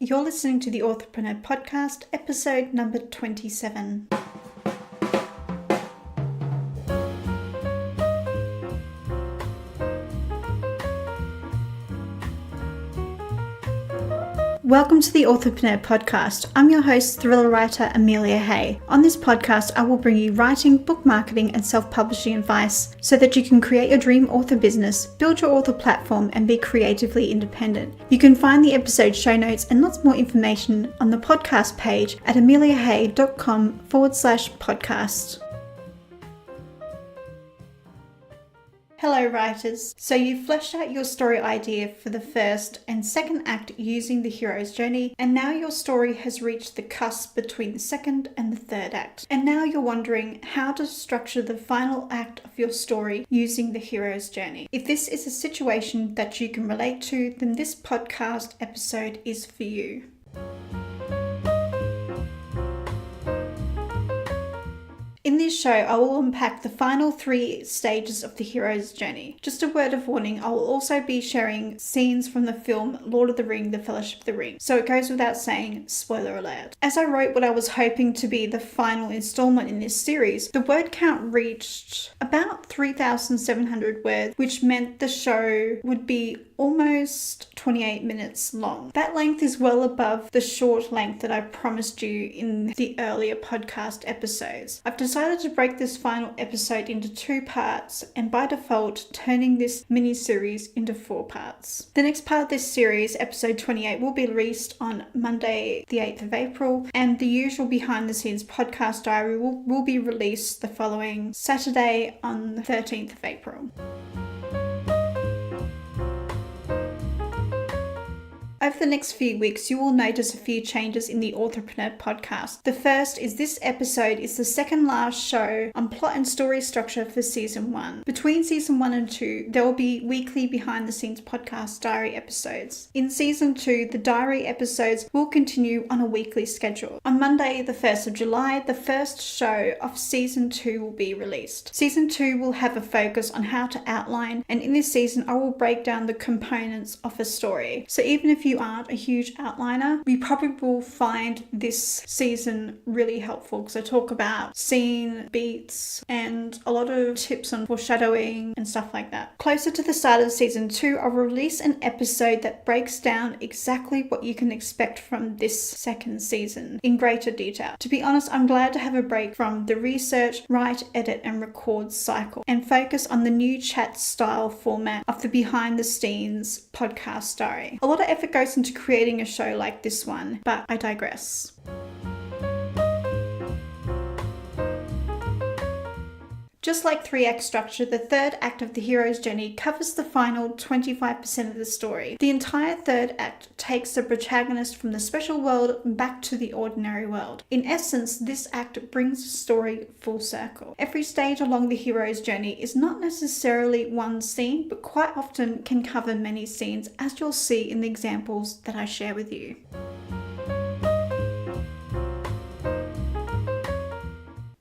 You're listening to the Authorpreneur podcast, episode number 27. Welcome to the Authorpreneur podcast. I'm your host, thriller writer Amelia Hay. On this podcast, I will bring you writing, book marketing, and self-publishing advice so that you can create your dream author business, build your author platform, and be creatively independent. You can find the episode show notes and lots more information on the podcast page at ameliahay.com/podcast. Hello writers! So you've fleshed out your story idea for the first and second act using the hero's journey, and now your story has reached the cusp between the second and the third act. And now you're wondering how to structure the final act of your story using the hero's journey. If this is a situation that you can relate to, then this podcast episode is for you. In this show, I will unpack the final 3 stages of the hero's journey. Just a word of warning, I will also be sharing scenes from the film Lord of the Ring, The Fellowship of the Ring. So it goes without saying, spoiler alert. As I wrote what I was hoping to be the final installment in this series, the word count reached about 3,700 words, which meant the show would be almost 28 minutes long. That length is well above the short length that I promised you in the earlier podcast episodes. I've decided to break this final episode into 2 parts, and by default turning this mini-series into 4 parts. The next part of this series, episode 28, will be released on Monday the 8th of April, and the usual behind the scenes podcast diary will be released the following Saturday on the 13th of April. Over the next few weeks, you will notice a few changes in the Authorpreneur podcast. The first is this episode is the second last show on plot and story structure for season 1. Between season 1 and 2, there will be weekly behind the scenes podcast diary episodes. In season 2, the diary episodes will continue on a weekly schedule. On Monday, the 1st of July, the first show of season 2 will be released. Season 2 will have a focus on how to outline, and in this season, I will break down the components of a story. So even if you aren't a huge outliner, you probably will find this season really helpful because I talk about scene, beats, and a lot of tips on foreshadowing and stuff like that. Closer to the start of season 2, I'll release an episode that breaks down exactly what you can expect from this second season in greater detail. To be honest, I'm glad to have a break from the research, write, edit, and record cycle and focus on the new chat style format of the behind the scenes podcast diary. A lot of effort goes into creating a show like this one, but I digress. Just like 3-act structure, the third act of the hero's journey covers the final 25% of the story. The entire third act takes the protagonist from the special world back to the ordinary world. In essence, this act brings the story full circle. Every stage along the hero's journey is not necessarily one scene, but quite often can cover many scenes, as you'll see in the examples that I share with you.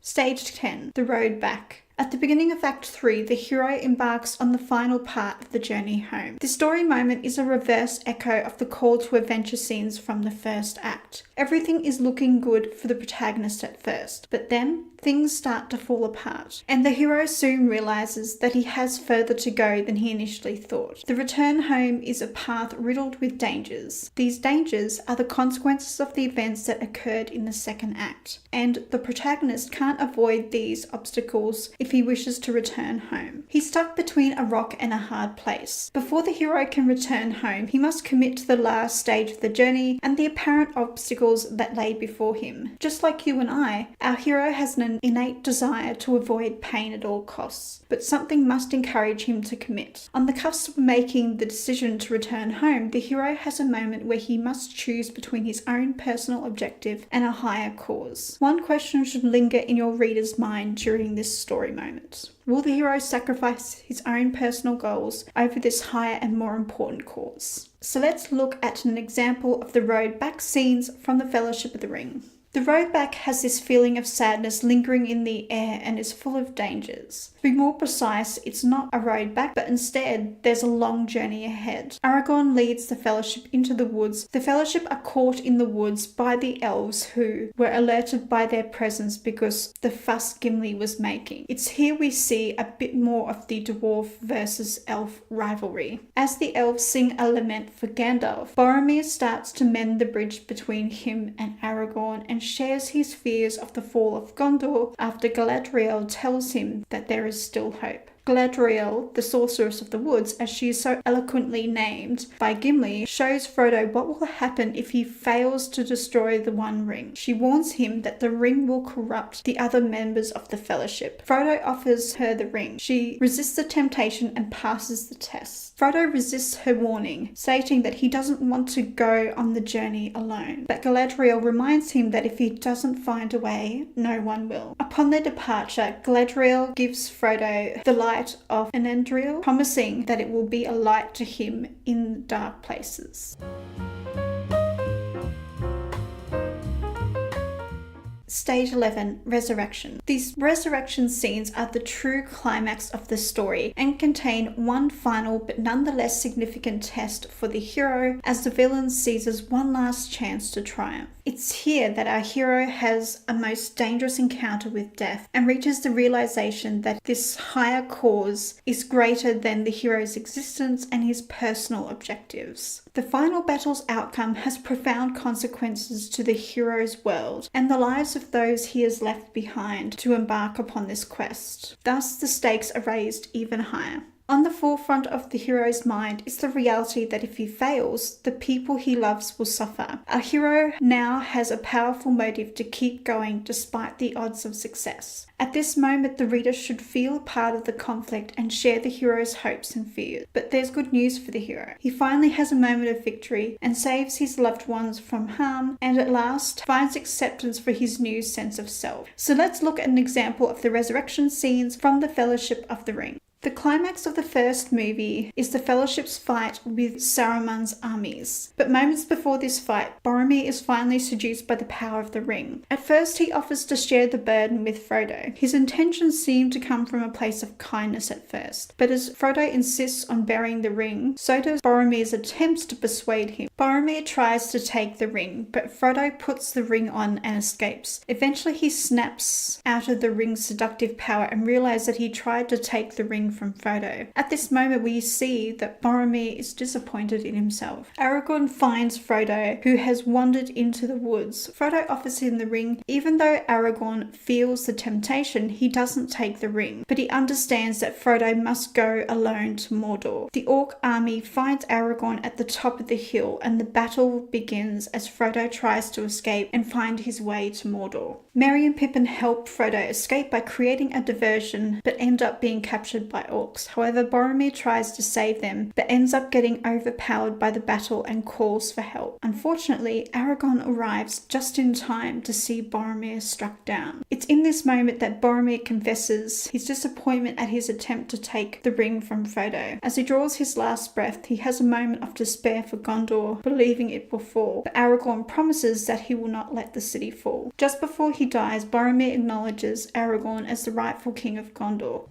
Stage 10, the road back. At the beginning of Act 3, the hero embarks on the final part of the journey home. The story moment is a reverse echo of the call to adventure scenes from the first act. Everything is looking good for the protagonist at first, but then things start to fall apart, and the hero soon realizes that he has further to go than he initially thought. The return home is a path riddled with dangers. These dangers are the consequences of the events that occurred in the second act, and the protagonist can't avoid these obstacles if he wishes to return home. He's stuck between a rock and a hard place. Before the hero can return home, he must commit to the last stage of the journey and the apparent obstacles that lay before him. Just like you and I, our hero has an innate desire to avoid pain at all costs, but something must encourage him to commit. On the cusp of making the decision to return home, the hero has a moment where he must choose between his own personal objective and a higher cause. One question should linger in your reader's mind during this story moment. Will the hero sacrifice his own personal goals over this higher and more important cause? So let's look at an example of the road back scenes from the Fellowship of the Ring. The road back has this feeling of sadness lingering in the air and is full of dangers. To be more precise, it's not a road back, but instead there's a long journey ahead. Aragorn leads the Fellowship into the woods. The Fellowship are caught in the woods by the elves who were alerted by their presence because the fuss Gimli was making. It's here we see a bit more of the dwarf versus elf rivalry. As the elves sing a lament for Gandalf, Boromir starts to mend the bridge between him and Aragorn and shares his fears of the fall of Gondor after Galadriel tells him that there is still hope. Galadriel, the Sorceress of the Woods, as she is so eloquently named by Gimli, shows Frodo what will happen if he fails to destroy the One Ring. She warns him that the ring will corrupt the other members of the Fellowship. Frodo offers her the ring. She resists the temptation and passes the test. Frodo resists her warning, stating that he doesn't want to go on the journey alone. But Galadriel reminds him that if he doesn't find a way, no one will. Upon their departure, Galadriel gives Frodo the light of Enendril, promising that it will be a light to him in dark places. Stage 11, Resurrection. These resurrection scenes are the true climax of the story and contain one final but nonetheless significant test for the hero as the villain seizes one last chance to triumph. It's here that our hero has a most dangerous encounter with death and reaches the realization that this higher cause is greater than the hero's existence and his personal objectives. The final battle's outcome has profound consequences to the hero's world and the lives of those he has left behind to embark upon this quest. Thus, the stakes are raised even higher. On the forefront of the hero's mind is the reality that if he fails, the people he loves will suffer. Our hero now has a powerful motive to keep going despite the odds of success. At this moment, the reader should feel a part of the conflict and share the hero's hopes and fears. But there's good news for the hero. He finally has a moment of victory and saves his loved ones from harm, and at last finds acceptance for his new sense of self. So let's look at an example of the resurrection scenes from the Fellowship of the Ring. The climax of the first movie is the Fellowship's fight with Saruman's armies. But moments before this fight, Boromir is finally seduced by the power of the ring. At first, he offers to share the burden with Frodo. His intentions seem to come from a place of kindness at first, but as Frodo insists on bearing the ring, so does Boromir's attempts to persuade him. Boromir tries to take the ring, but Frodo puts the ring on and escapes. Eventually, he snaps out of the ring's seductive power and realizes that he tried to take the ring from Frodo. At this moment, we see that Boromir is disappointed in himself. Aragorn finds Frodo, who has wandered into the woods. Frodo offers him the ring. Even though Aragorn feels the temptation, he doesn't take the ring, but he understands that Frodo must go alone to Mordor. The Orc army finds Aragorn at the top of the hill, and the battle begins as Frodo tries to escape and find his way to Mordor. Merry and Pippin help Frodo escape by creating a diversion, but end up being captured by orcs. However, Boromir tries to save them, but ends up getting overpowered by the battle and calls for help. Unfortunately, Aragorn arrives just in time to see Boromir struck down. It's in this moment that Boromir confesses his disappointment at his attempt to take the ring from Frodo. As he draws his last breath, he has a moment of despair for Gondor, believing it will fall, but Aragorn promises that he will not let the city fall. Just before he dies, Boromir acknowledges Aragorn as the rightful king of Gondor.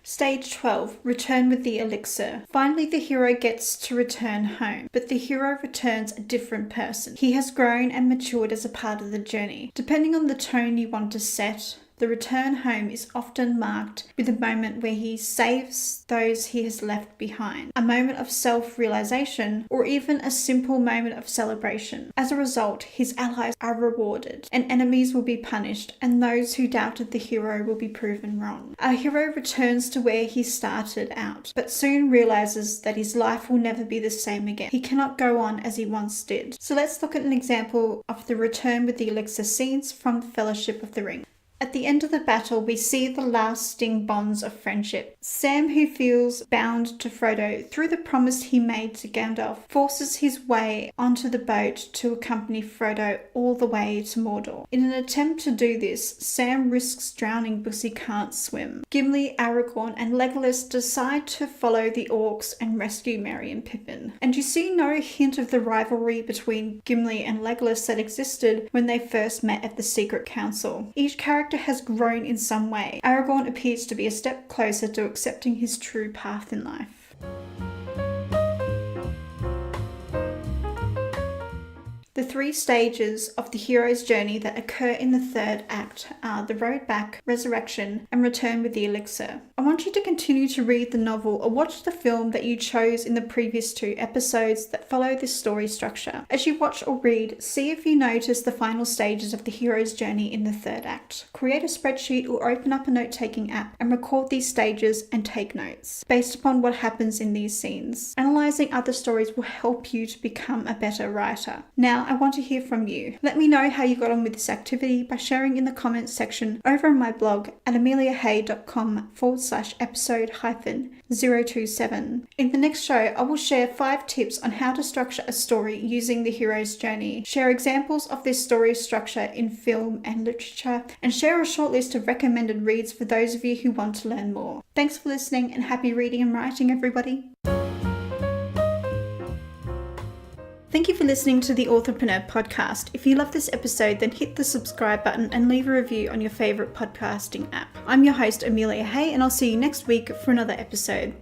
Stage 12, Return with the Elixir. Finally, the hero gets to return home, but the hero returns a different person. He has grown and matured as a part of the journey. Depending on the tone you want to set, the return home is often marked with a moment where he saves those he has left behind, a moment of self-realization, or even a simple moment of celebration. As a result, his allies are rewarded, and enemies will be punished, and those who doubted the hero will be proven wrong. Our hero returns to where he started out, but soon realizes that his life will never be the same again. He cannot go on as he once did. So let's look at an example of the Return with the Elixir scenes from the Fellowship of the Ring. At the end of the battle, we see the lasting bonds of friendship. Sam, who feels bound to Frodo through the promise he made to Gandalf, forces his way onto the boat to accompany Frodo all the way to Mordor. In an attempt to do this, Sam risks drowning because he can't swim. Gimli, Aragorn, and Legolas decide to follow the orcs and rescue Merry and Pippin. And you see no hint of the rivalry between Gimli and Legolas that existed when they first met at the Secret Council. Each character has grown in some way. Aragorn appears to be a step closer to accepting his true path in life. The three stages of the hero's journey that occur in the third act are the road back, resurrection, and return with the elixir. I want you to continue to read the novel or watch the film that you chose in the previous 2 episodes that follow this story structure. As you watch or read, see if you notice the final stages of the hero's journey in the third act. Create a spreadsheet or open up a note-taking app and record these stages and take notes based upon what happens in these scenes. Analyzing other stories will help you to become a better writer. Now, I want to hear from you. Let me know how you got on with this activity by sharing in the comments section over on my blog at ameliahay.com/episode-027. In the next show, I will share 5 tips on how to structure a story using the hero's journey, share examples of this story structure in film and literature, and share a short list of recommended reads for those of you who want to learn more. Thanks for listening and happy reading and writing, everybody. Thank you for listening to the Authorpreneur podcast. If you love this episode, then hit the subscribe button and leave a review on your favourite podcasting app. I'm your host, Amelia Hay, and I'll see you next week for another episode.